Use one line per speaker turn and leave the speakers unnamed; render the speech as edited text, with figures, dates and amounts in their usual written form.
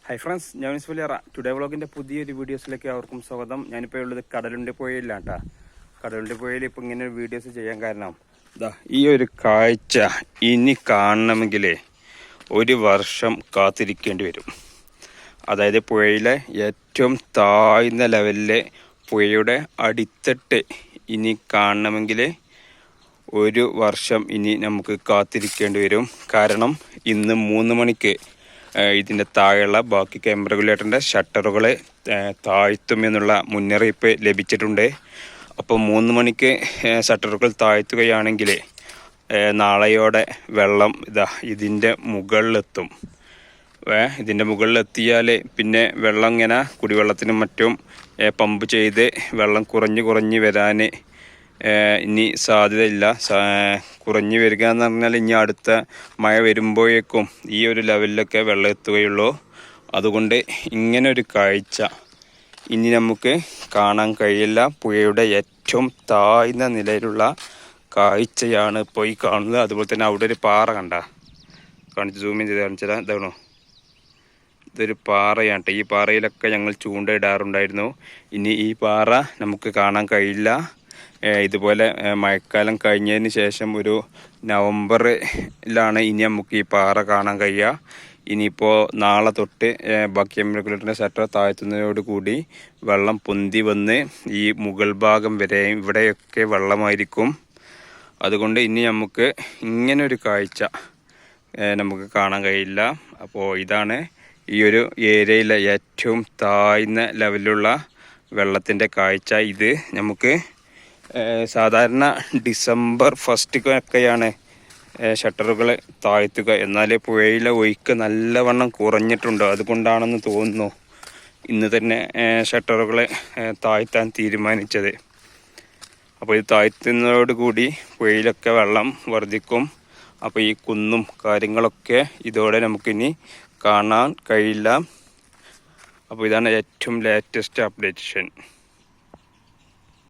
Hi friends, ഞാൻ വലിയ today വ്ളോഗിൻ്റെ പുതിയൊരു വീഡിയോസിലേക്ക് അവർക്കും സ്വാഗതം. ഞാനിപ്പോൾ ഉള്ളത് കടലുണ്ടി പുഴയിലാണ് കേട്ടോ. കടലുണ്ടി പുഴയിൽ ഇപ്പോൾ ഇങ്ങനെ വീഡിയോസ് ചെയ്യാൻ കാരണം ഈ ഒരു കാഴ്ച ഇനി കാണണമെങ്കിൽ ഒരു വർഷം കാത്തിരിക്കേണ്ടി വരും. അതായത് പുഴയിലെ ഏറ്റവും താഴ്ന്ന ലെവലിലെ പുഴയുടെ അടിത്തട്ട് ഇനി കാണണമെങ്കിൽ ഒരു വർഷം ഇനി നമുക്ക് കാത്തിരിക്കേണ്ടി വരും. കാരണം ഇന്ന് 3 മണിക്ക് ഇതിൻ്റെ താഴെയുള്ള ബാക്കി ക്യാമറ റെഗുലേറ്ററിൻ്റെ ഷട്ടറുകളെ താഴ്ത്തുമെന്നുള്ള മുന്നറിയിപ്പ് ലഭിച്ചിട്ടുണ്ട്. അപ്പോൾ 3 മണിക്ക് ഷട്ടറുകൾ താഴ്ത്തുകയാണെങ്കിൽ നാളെയോടെ വെള്ളം ഇതിൻ്റെ മുകളിലെത്തും. ഇതിൻ്റെ മുകളിലെത്തിയാൽ പിന്നെ വെള്ളം ഇങ്ങനെ കുടിവെള്ളത്തിനും മറ്റും പമ്പ് ചെയ്ത് വെള്ളം കുറഞ്ഞ് വരാൻ ഇനി സാധ്യതയില്ല. കുറഞ്ഞു വരിക എന്ന് പറഞ്ഞാൽ ഇനി അടുത്ത മഴ വരുമ്പോഴേക്കും ഈ ഒരു ലെവലിലൊക്കെ വെള്ളം എത്തുകയുള്ളൂ. അതുകൊണ്ട് ഇങ്ങനെ ഒരു കാഴ്ച ഇനി നമുക്ക് കാണാൻ കഴിയില്ല. പുഴയുടെ ഏറ്റവും താഴ്ന്ന നിലയിലുള്ള കാഴ്ചയാണ് ഇപ്പോൾ ഈ കാണുന്നത്. അതുപോലെ തന്നെ അവിടെ ഒരു പാറ കാണിച്ച് സൂമിൻ ചെയ്ത് കാണിച്ചാൽ ഇതാണോ, ഇതൊരു പാറയാണ്. ഈ പാറയിലൊക്കെ ഞങ്ങൾ ചൂണ്ടയിടാറുണ്ടായിരുന്നു. ഇനി ഈ പാറ നമുക്ക് കാണാൻ കഴിയില്ല. ഇതുപോലെ മഴക്കാലം കഴിഞ്ഞതിന് ശേഷം ഒരു നവംബറിലാണ് ഇനി നമുക്ക് ഈ പാറ കാണാൻ കഴിയുക. ഇനിയിപ്പോൾ നാളെ തൊട്ട് ബാക്കി റെഗുലേറ്ററിൻ്റെ ഷട്ടർ താഴ്ത്തുന്നതോടുകൂടി വെള്ളം പൊന്തി വന്ന് ഈ മുകൾ ഭാഗം വരെ ഇവിടെയൊക്കെ വെള്ളമായിരിക്കും. അതുകൊണ്ട് ഇനി നമുക്ക് ഇങ്ങനൊരു കാഴ്ച നമുക്ക് കാണാൻ കഴിയില്ല. അപ്പോൾ ഇതാണ് ഈ ഒരു ഏരിയയിലെ ഏറ്റവും താഴ്ന്ന ലെവലിലുള്ള വെള്ളത്തിൻ്റെ കാഴ്ച. ഇത് നമുക്ക് സാധാരണ ഡിസംബർ ഫസ്റ്റൊക്കെയാണ് ഷട്ടറുകൾ താഴ്ത്തുക. എന്നാൽ പുഴയിലെ ഒഴുക്ക് നല്ലവണ്ണം കുറഞ്ഞിട്ടുണ്ട്. അതുകൊണ്ടാണെന്ന് തോന്നുന്നു ഇന്ന് തന്നെ ഷട്ടറുകളെ താഴ്ത്താൻ തീരുമാനിച്ചത്. അപ്പോൾ ഇത് താഴ്ത്തുന്നതോടുകൂടി പുഴയിലൊക്കെ വെള്ളം വർദ്ധിക്കും. അപ്പോൾ ഈ കുന്നും കാര്യങ്ങളൊക്കെ ഇതോടെ നമുക്കിനി കാണാൻ കഴിയില്ല. അപ്പോൾ ഇതാണ് ഏറ്റവും ലേറ്റസ്റ്റ് അപ്ഡേഷൻ.